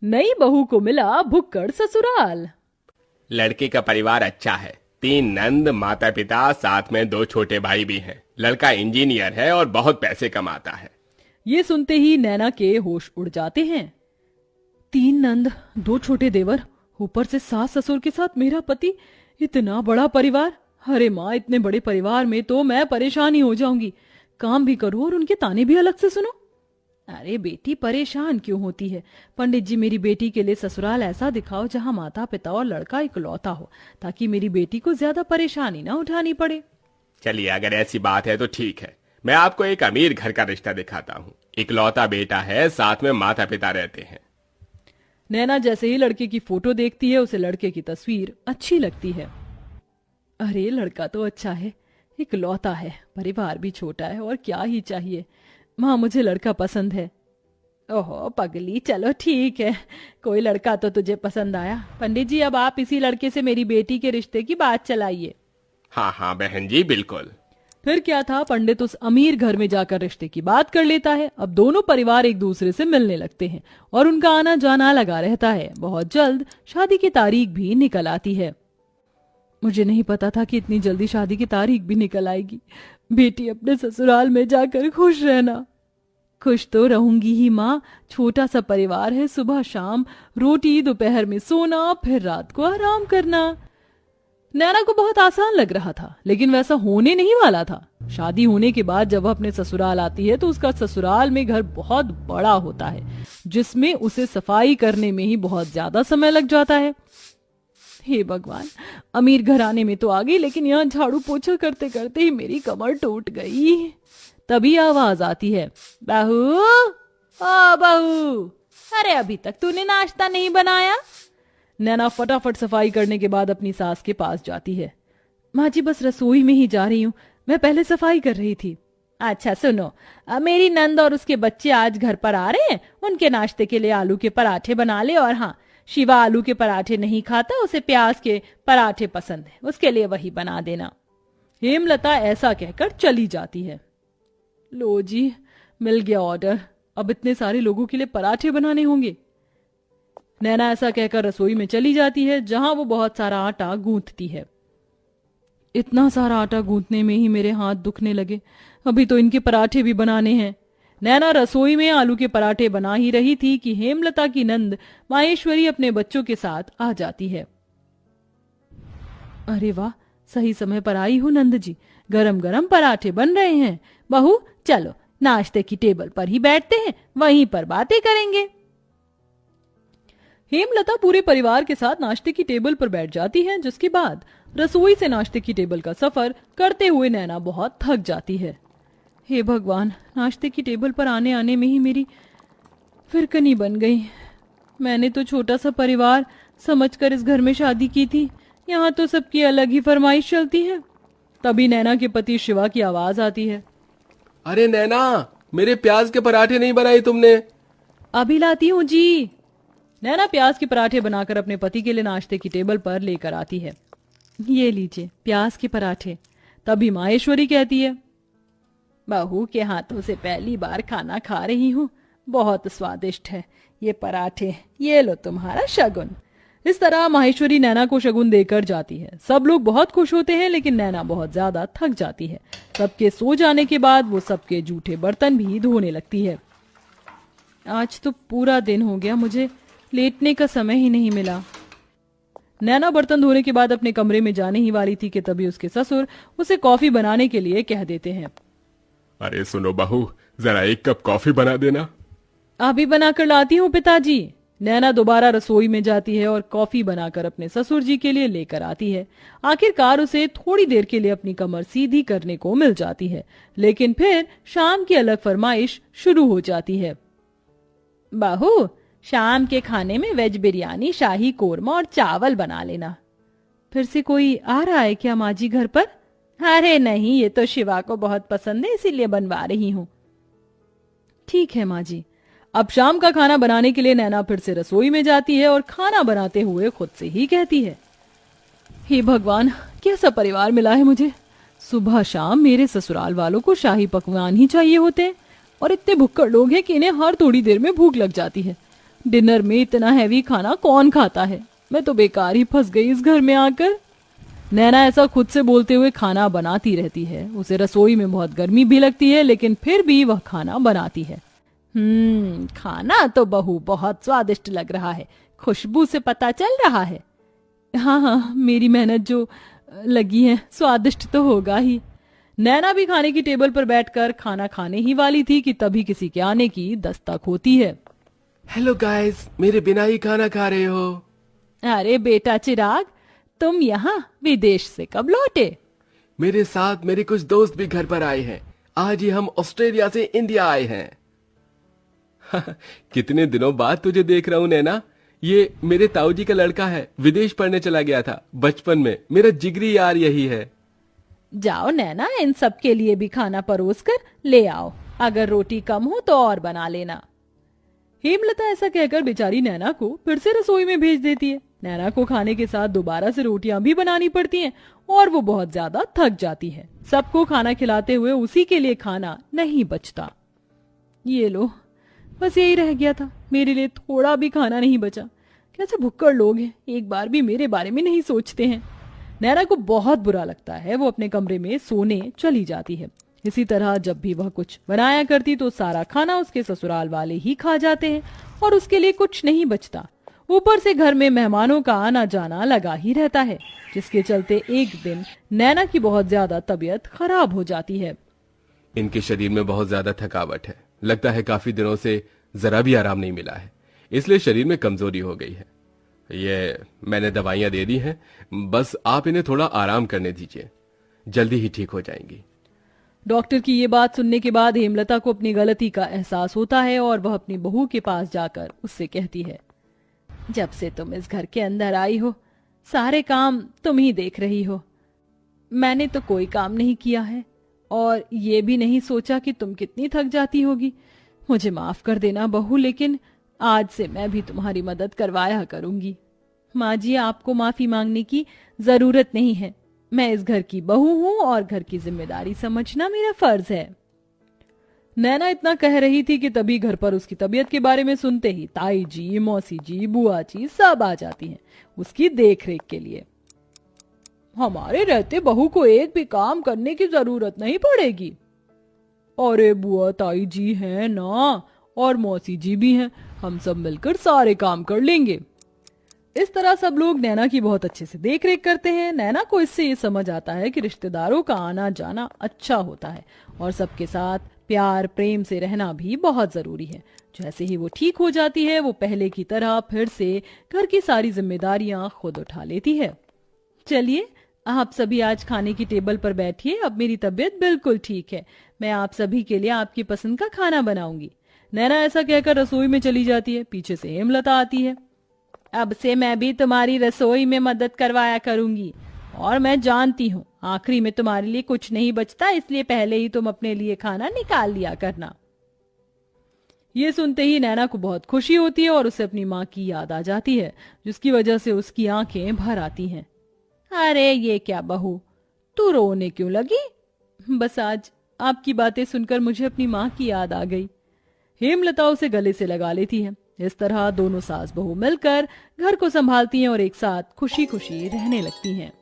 नई बहू को मिला भुक्कड़ ससुराल। लड़के का परिवार अच्छा है। 3 नंद, माता पिता, साथ में 2 छोटे भाई भी हैं। लड़का इंजीनियर है और बहुत पैसे कमाता है। ये सुनते ही नैना के होश उड़ जाते हैं। 3 नंद, 2 छोटे देवर, ऊपर से सास ससुर के साथ मेरा पति, इतना बड़ा परिवार। अरे माँ, इतने बड़े परिवार में तो मैं परेशान ही हो जाऊंगी। काम भी करूं और उनके ताने भी अलग से सुनो। अरे बेटी, परेशान क्यों होती है? पंडित जी, मेरी बेटी के लिए ससुराल ऐसा दिखाओ जहां माता पिता और लड़का इकलौता हो, ताकि मेरी बेटी को ज्यादा परेशानी ना उठानी पड़े। चलिए, अगर ऐसी बात है तो ठीक है। मैं आपको एक अमीर घर का रिश्ता दिखाता हूँ। इकलौता बेटा है, साथ में माता पिता रहते हैं। नैना जैसे ही लड़के की फोटो देखती है, उसे लड़के की तस्वीर अच्छी लगती है। अरे लड़का तो अच्छा है, इकलौता है, परिवार भी छोटा है, और क्या ही चाहिए। माँ, मुझे लड़का पसंद है। ओहो पगली, चलो ठीक है, कोई लड़का तो तुझे पसंद आया। पंडित जी, अब आप इसी लड़के से मेरी बेटी के रिश्ते की बात चलाइए। हाँ हाँ बहन जी, बिल्कुल। फिर क्या था, पंडित उस अमीर घर में जाकर रिश्ते की बात कर लेता है। अब दोनों परिवार एक दूसरे से मिलने लगते हैं और उनका आना जाना लगा रहता है। बहुत जल्द शादी की तारीख भी निकल आती है। मुझे नहीं पता था कि इतनी जल्दी शादी की तारीख भी निकल आएगी। बेटी, अपने ससुराल में जाकर खुश रहना। खुश तो रहूंगी ही माँ, छोटा सा परिवार है, सुबह शाम रोटी, दोपहर में सोना, फिर रात को आराम करना। नैना को बहुत आसान लग रहा था, लेकिन वैसा होने नहीं वाला था। शादी होने के बाद जब वह अपने ससुराल आती है तो उसका ससुराल में घर बहुत बड़ा होता है, जिसमें उसे सफाई करने में ही बहुत ज्यादा समय लग जाता है। हे भगवान, अमीर घराने में तो आ गई, लेकिन यहाँ झाड़ू पोछा करते करते ही मेरी कमर टूट गई। तभी आवाज आती है, बहू, ओ बहू, अरे अभी तक तूने नाश्ता नहीं बनाया? नैना फटाफट सफाई करने के बाद अपनी सास के पास जाती है। माँ जी, बस रसोई में ही जा रही हूँ, मैं पहले सफाई कर रही थी। अच्छा सुनो, मेरी नंद और उसके बच्चे आज घर पर आ रहे हैं, उनके नाश्ते के लिए आलू के पराठे बना ले। और हाँ, शिवा आलू के पराठे नहीं खाता, उसे प्याज के पराठे पसंद है, उसके लिए वही बना देना। हेमलता ऐसा कहकर चली जाती है। लो जी, मिल गया ऑर्डर, अब इतने सारे लोगों के लिए पराठे बनाने होंगे। नैना ऐसा कहकर रसोई में चली जाती है, जहां वो बहुत सारा आटा गूंथती है। इतना सारा आटा गूंथने में ही मेरे हाथ दुखने लगे, अभी तो इनके पराठे भी बनाने हैं। नैना रसोई में आलू के पराठे बना ही रही थी कि हेमलता की नंद माहेश्वरी अपने बच्चों के साथ आ जाती है। अरे वाह, सही समय पर आई हूँ नंद जी, गरम गरम पराठे बन रहे हैं। बहू चलो, नाश्ते की टेबल पर ही बैठते हैं, वहीं पर बातें करेंगे। हेमलता पूरे परिवार के साथ नाश्ते की टेबल पर बैठ जाती है, जिसके बाद रसोई से नाश्ते की टेबल का सफर करते हुए नैना बहुत थक जाती है। हे भगवान, नाश्ते की टेबल पर आने आने में ही मेरी फिरकनी बन गई। मैंने तो छोटा सा परिवार समझकर इस घर में शादी की थी, यहाँ तो सबकी अलग ही फरमाइश चलती है। तभी नैना के पति शिवा की आवाज आती है। अरे नैना, मेरे प्याज के पराठे नहीं बनाए तुमने? अभी लाती हूँ जी। नैना प्याज के पराठे बनाकर अपने पति के लिए नाश्ते की टेबल पर लेकर आती है। ये लीजिए प्याज के पराठे। तभी माहेश्वरी कहती है, बहू के हाथों से पहली बार खाना खा रही हूँ, बहुत स्वादिष्ट है ये पराठे, ये लो तुम्हारा शगुन। इस तरह माहेश्वरी नैना को शगुन देकर जाती है। सब लोग बहुत खुश होते हैं, लेकिन नैना बहुत ज्यादा थक जाती है। सबके सो जाने के बाद वो सबके जूठे बर्तन भी धोने लगती है। आज तो पूरा दिन हो गया, मुझे लेटने का समय ही नहीं मिला। नैना बर्तन धोने के बाद अपने कमरे में जाने ही वाली थी कि तभी उसके ससुर उसे कॉफी बनाने के लिए कह देते हैं। अरे सुनो बहू, जरा 1 कप कॉफी बना देना। अभी बनाकर लाती हूँ पिताजी। नैना दोबारा रसोई में जाती है और कॉफी बनाकर अपने ससुर जी के लिए लेकर आती है। आखिरकार उसे थोड़ी देर के लिए अपनी कमर सीधी करने को मिल जाती है, लेकिन फिर शाम की अलग फरमाइश शुरू हो जाती है। बहू, शाम के खाने में वेज बिरयानी, शाही कोरमा और चावल बना लेना। फिर से कोई आ रहा है क्या माँ जी घर पर? अरे नहीं, ये तो शिवा को बहुत पसंद है, इसीलिए बनवा रही हूँ। ठीक है माँ जी। अब शाम का खाना बनाने के लिए नैना फिर से रसोई में जाती है और खाना बनाते हुए खुद से ही कहती है, हे भगवान, कैसा परिवार मिला है मुझे। सुबह शाम मेरे ससुराल वालों को शाही पकवान ही चाहिए होते हैं, और इतने भुक्कड़ लोग हैं कि इन्हें हर थोड़ी देर में भूख लग जाती है। डिनर में इतना हैवी खाना कौन खाता है? मैं तो बेकार ही फंस गई इस घर में आकर। नैना ऐसा खुद से बोलते हुए खाना बनाती रहती है। उसे रसोई में बहुत गर्मी भी लगती है, लेकिन फिर भी वह खाना बनाती है। खाना तो बहू बहुत स्वादिष्ट लग रहा है, खुशबू से पता चल रहा है। हाँ हाँ, मेरी मेहनत जो लगी है, स्वादिष्ट तो होगा ही। नैना भी खाने की टेबल पर बैठकर खाना खाने ही वाली थी कि तभी किसी के आने की दस्तक होती है। हेलो गाइस, मेरे बिना ही खाना खा रहे हो? अरे बेटा चिराग, तुम यहाँ विदेश से कब लौटे? मेरे साथ मेरे कुछ दोस्त भी घर पर आए हैं। आज ही हम ऑस्ट्रेलिया से इंडिया आए हैं। कितने दिनों बाद तुझे देख रहा हूँ नैना। ये मेरे ताऊ जी का लड़का है, विदेश पढ़ने चला गया था बचपन में। मेरा जिगरी यार यही है। जाओ नैना, इन सब के लिए भी खाना परोस कर ले आओ। अगर रोटी कम हो तो और बना लेना। हेमलता ऐसा कहकर बेचारी नैना को फिर से रसोई में भेज देती है। नैना को खाने के साथ दोबारा से रोटियां भी बनानी पड़ती हैं और वो बहुत ज्यादा थक जाती है। सबको खाना खिलाते हुए उसी के लिए खाना नहीं बचता। ये लो, बस यही रह गया था, मेरे लिए थोड़ा भी खाना नहीं बचा। कैसे भुक्कड़ लोग हैं, एक बार भी मेरे बारे में नहीं सोचते हैं। नैना को बहुत बुरा लगता है। वो अपने कमरे में सोने चली जाती है। इसी तरह जब भी वह कुछ बनाया करती तो सारा खाना उसके ससुराल वाले ही खा जाते हैं और उसके लिए कुछ नहीं बचता। ऊपर से घर में मेहमानों का आना जाना लगा ही रहता है, जिसके चलते एक दिन नैना की बहुत ज्यादा तबीयत खराब हो जाती है। इनके शरीर में बहुत ज्यादा थकावट है। लगता है काफी दिनों से जरा भी आराम नहीं मिला है, इसलिए शरीर में कमजोरी हो गई है। ये मैंने दवाइयां दे दी हैं, बस आप इन्हें थोड़ा आराम करने दीजिए, जल्दी ही ठीक हो जाएंगी। डॉक्टर की ये बात सुनने के बाद हेमलता को अपनी गलती का एहसास होता है और वह अपनी बहू के पास जाकर उससे कहती है, जब से तुम इस घर के अंदर आई हो सारे काम तुम ही देख रही हो। मैंने तो कोई काम नहीं किया है और ये भी नहीं सोचा कि तुम कितनी थक जाती होगी। मुझे माफ कर देना बहू, लेकिन आज से मैं भी तुम्हारी मदद करवाया करूंगी। माँ जी, आपको माफी मांगने की जरूरत नहीं है। मैं इस घर की बहू हूं और घर की जिम्मेदारी समझना मेरा फर्ज है। नैना इतना कह रही थी कि तभी घर पर उसकी तबीयत के बारे में सुनते ही ताई जी, मौसी जी, बुआ जी सब आ जाती हैं उसकी देखरेख के लिए। हमारे रहते बहू को एक भी काम करने की जरूरत नहीं पड़ेगी। अरे बुआ ताई जी हैं ना, और मौसी जी भी हैं, हम सब मिलकर सारे काम कर लेंगे। इस तरह सब लोग नैना की बहुत अच्छे से देखरेख करते हैं। नैना को इससे ये समझ आता है कि रिश्तेदारों का आना जाना अच्छा होता है और सबके साथ प्यार प्रेम से रहना भी बहुत जरूरी है। जैसे ही वो ठीक हो जाती है, वो पहले की तरह फिर से घर की सारी जिम्मेदारियां खुद उठा लेती है। चलिए, आप सभी आज खाने की टेबल पर बैठिए। अब मेरी तबीयत बिल्कुल ठीक है। मैं आप सभी के लिए आपकी पसंद का खाना बनाऊंगी। नैना ऐसा कहकर रसोई में चली जाती है। पीछे से हेमलता आती है। अब से मैं भी तुम्हारी रसोई में मदद करवाया करूंगी और मैं जानती हूँ आखिरी में तुम्हारे लिए कुछ नहीं बचता, इसलिए पहले ही तुम अपने लिए खाना निकाल लिया करना। ये सुनते ही नैना को बहुत खुशी होती है और उसे अपनी माँ की याद आ जाती है, जिसकी वजह से उसकी आंखें भर आती हैं। अरे ये क्या बहू, तू रोने क्यों लगी? बस आज आपकी बातें सुनकर मुझे अपनी माँ की याद आ गई। हेमलता उसे गले से लगा लेती है। इस तरह दोनों सास बहू मिलकर घर को संभालती हैं और एक साथ खुशी खुशी रहने लगती हैं।